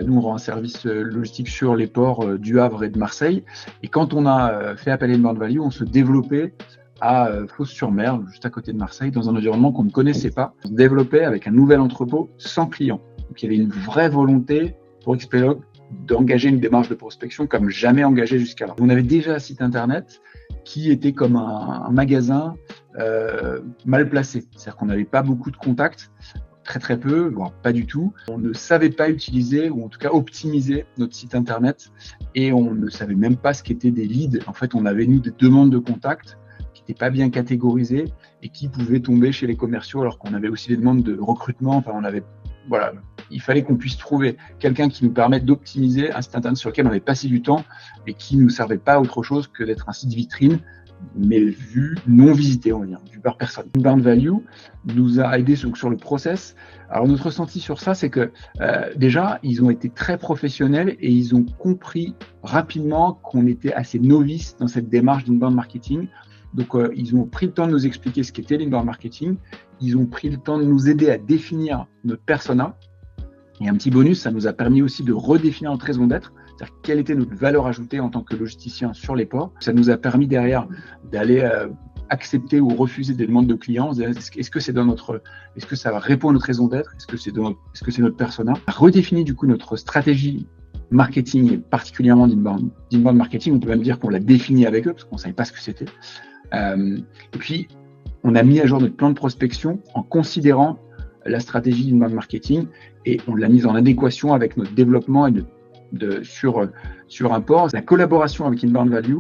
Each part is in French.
Nous, on rend un service logistique sur les ports du Havre et de Marseille. Et quand on a fait appel à Inbound Value, on se développait à Fos-sur-Mer, juste à côté de Marseille, dans un environnement qu'on ne connaissait pas. On se développait avec un nouvel entrepôt sans clients. Donc, il y avait une vraie volonté pour Xpelog d'engager une démarche de prospection comme jamais engagée jusqu'alors. On avait déjà un site internet qui était comme un magasin mal placé. C'est-à-dire qu'on n'avait pas beaucoup de contacts, très peu, voire pas du tout. On ne savait pas utiliser, ou en tout cas optimiser notre site internet, et on ne savait même pas ce qu'étaient des leads. En fait, on avait, nous, des demandes de contacts qui n'étaient pas bien catégorisées et qui pouvaient tomber chez les commerciaux, alors qu'on avait aussi des demandes de recrutement. Enfin, voilà, il fallait qu'on puisse trouver quelqu'un qui nous permette d'optimiser un site internet sur lequel on avait passé du temps et qui ne nous servait pas à autre chose que d'être un site vitrine, mais vu non visité, on va dire, vu par personne. Inbound Value nous a aidé sur le process. Alors notre ressenti sur ça, c'est que déjà, ils ont été très professionnels et ils ont compris rapidement qu'on était assez novices dans cette démarche d'inbound marketing. Donc ils ont pris le temps de nous expliquer ce qu'était l'inbound marketing. Ils ont pris le temps de nous aider à définir notre persona. Et un petit bonus, ça nous a permis aussi de redéfinir notre raison d'être, c'est-à-dire quelle était notre valeur ajoutée en tant que logisticien sur les ports. Ça nous a permis derrière d'aller accepter ou refuser des demandes de clients. Est-ce que ça répond à notre raison d'être? Est-ce que c'est notre persona? On a redéfini du coup notre stratégie marketing et particulièrement d'inbound marketing. On peut même dire qu'on l'a défini avec eux parce qu'on ne savait pas ce que c'était. Et puis, on a mis à jour notre plan de prospection en considérant la stratégie d'inbound marketing et on l'a mise en adéquation avec notre développement et sur un port. La collaboration avec Inbound Value,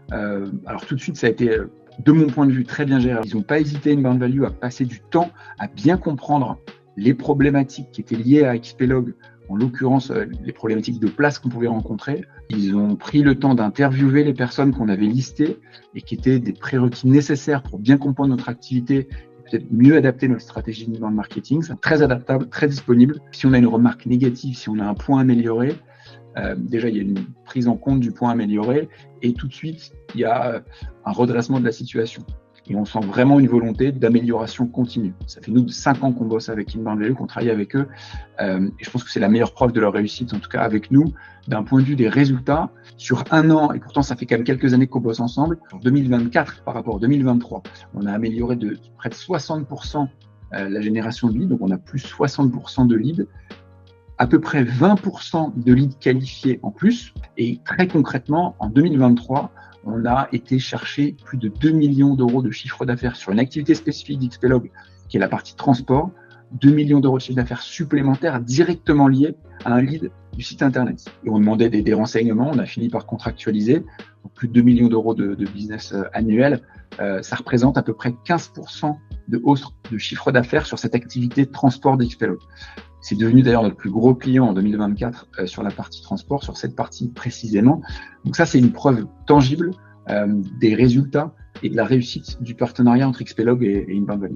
alors tout de suite, ça a été, de mon point de vue, très bien géré. Ils n'ont pas hésité, Inbound Value, à passer du temps à bien comprendre les problématiques qui étaient liées à Xpelog, en l'occurrence les problématiques de place qu'on pouvait rencontrer. Ils ont pris le temps d'interviewer les personnes qu'on avait listées et qui étaient des prérequis nécessaires pour bien comprendre notre activité et peut-être mieux adapter notre stratégie d'inbound marketing. C'est très adaptable, très disponible. Si on a une remarque négative, si on a un point amélioré, déjà il y a une prise en compte du point amélioré et tout de suite il y a un redressement de la situation. Et on sent vraiment une volonté d'amélioration continue. Ça fait nous 5 ans qu'on bosse avec Inbound Value, qu'on travaille avec eux. Et je pense que c'est la meilleure preuve de leur réussite, en tout cas avec nous, d'un point de vue des résultats. Sur un an, et pourtant ça fait quand même quelques années qu'on bosse ensemble, en 2024 par rapport à 2023, on a amélioré de près de 60% la génération de leads. Donc on a plus 60% de leads, à peu près 20% de leads qualifiés en plus. Et très concrètement, en 2023, on a été chercher plus de 2 millions d'euros de chiffre d'affaires sur une activité spécifique d'Xpelog, qui est la partie transport, 2 millions d'euros de chiffre d'affaires supplémentaires directement liés à un lead du site internet. Et on demandait des renseignements, on a fini par contractualiser. Donc plus de 2 millions d'euros de business annuel. Ça représente à peu près 15% de hausse de chiffre d'affaires sur cette activité de transport d'Xpelog. C'est devenu d'ailleurs notre plus gros client en 2024 sur la partie transport, sur cette partie précisément. Donc ça, c'est une preuve tangible des résultats et de la réussite du partenariat entre Xpelog et Inbound Value.